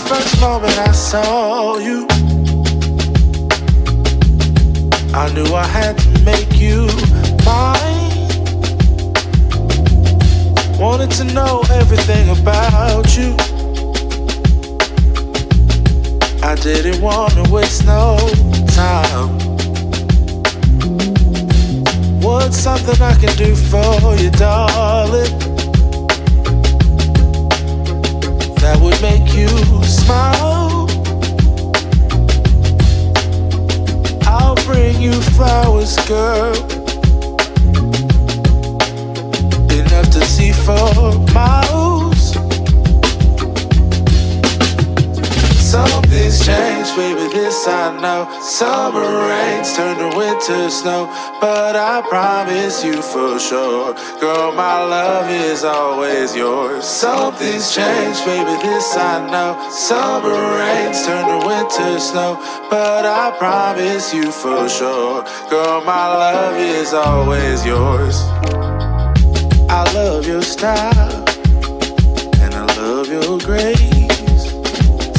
first moment I saw you, I knew I had to make you mine. Wanted to know everything about you. I didn't want to waste no time. What's something I can do for you, darling, that would make you smile? I'll bring you flowers, girl, enough to see for miles. Something's changed, baby, this I know. Summer rains turn to winter snow, but I promise you for sure, girl, my love is always yours. Something's changed, baby, this I know. Summer rains turn to winter snow, but I promise you for sure, girl, my love is always yours. I love your style, and I love your grace.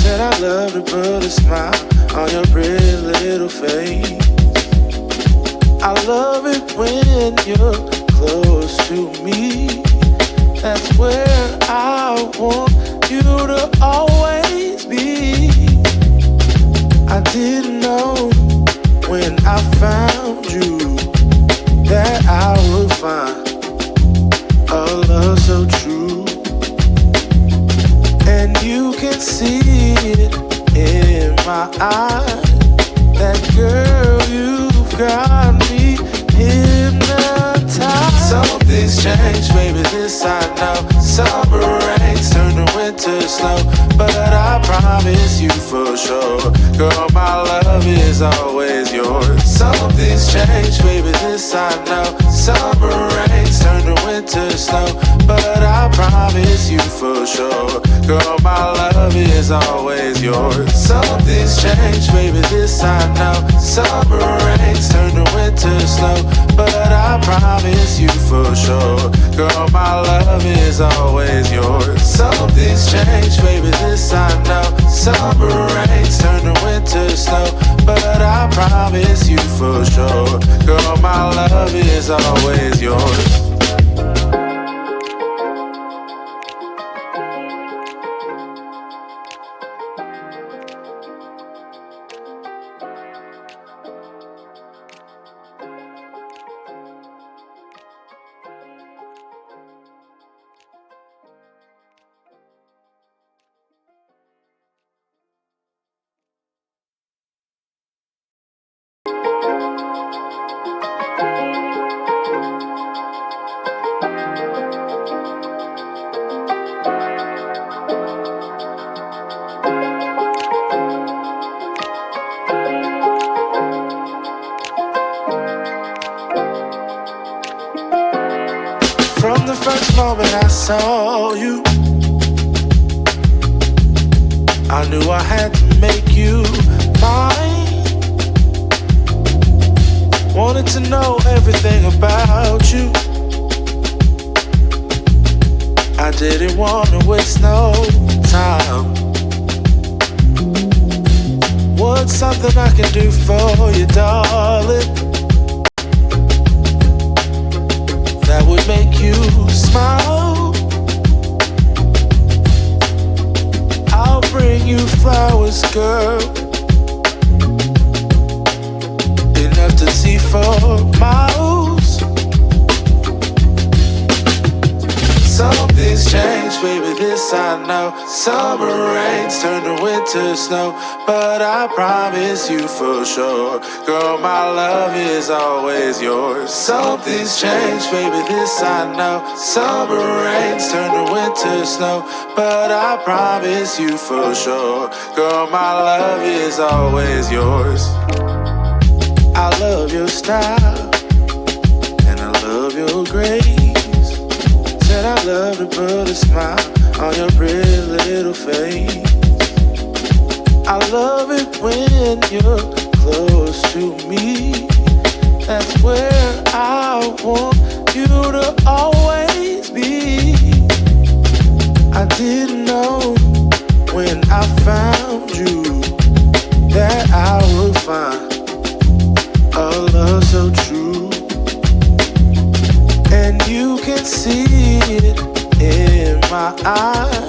Said I love to put a smile on your pretty little face. I love it when you're close to me. That's where I want you to always be. I didn't know when I found you that I would find a love so true. And you can see it in my eyes, that girl, you've got me hypnotized. Something's changed, baby, this I know. Summer rains turn to winter snow, but I promise you for sure, girl, my love is always yours. Something's changed, baby, this I know. Summer rains turn to winter snow, but I promise you for sure, girl, my love is always yours. Something's changed, baby, this I know. Summer rains turn to winter snow, but I promise you for sure, girl, my love is always yours. Something's changed, baby, this I know. Summer rains turn to winter snow, but I promise you for sure, girl, my love is always yours. From the first moment I saw you, I knew I had to make you mine. Wanted to know everything about you. I didn't want to waste no time. What's something I can do for you, darling, that would make you smile? I'll bring you flowers, girl, enough to see for miles. Something's changed, baby, this I know. Summer rains turn to winter snow, but I promise you for sure, girl, my love is always yours. Something's changed, baby, this I know. Summer rains turn to winter snow, but I promise you for sure, girl, my love is always yours. I love your style, and I love your grace. Said I love to put a smile on your pretty little face. I love it when you're close to me. That's where I want you to always be. I didn't know when I found you that I would find a love so true. And you can see it in my eyes.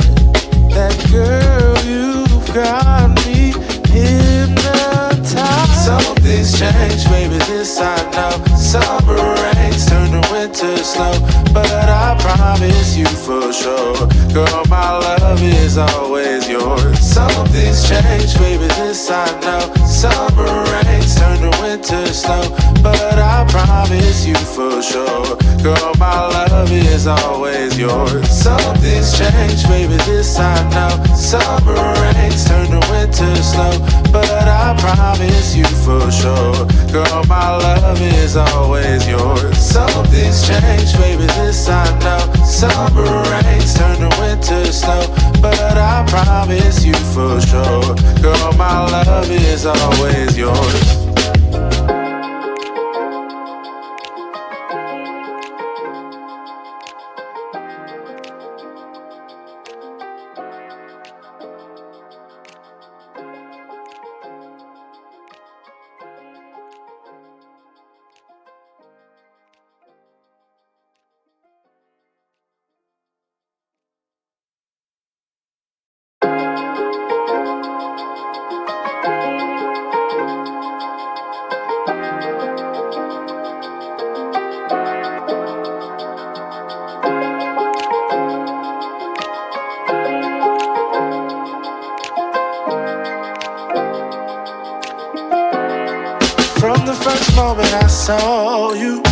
That girl, you've got me hypnotized. Some things change, baby, this I know. Summer rains turn to winter snow, but I promise you for sure, girl, my love is always yours. Some things change, baby, this I know. Summer rains turn to winter snow, but I promise you for sure, girl, my love is always yours. Some things change, baby, this I know. Summer rains turn to winter snow, but I promise you for sure, girl, my love is always yours. Some things change, baby, this I know. Summer rains turn to winter snow, but I promise you for sure, girl, my love is always yours. From the first moment I saw you,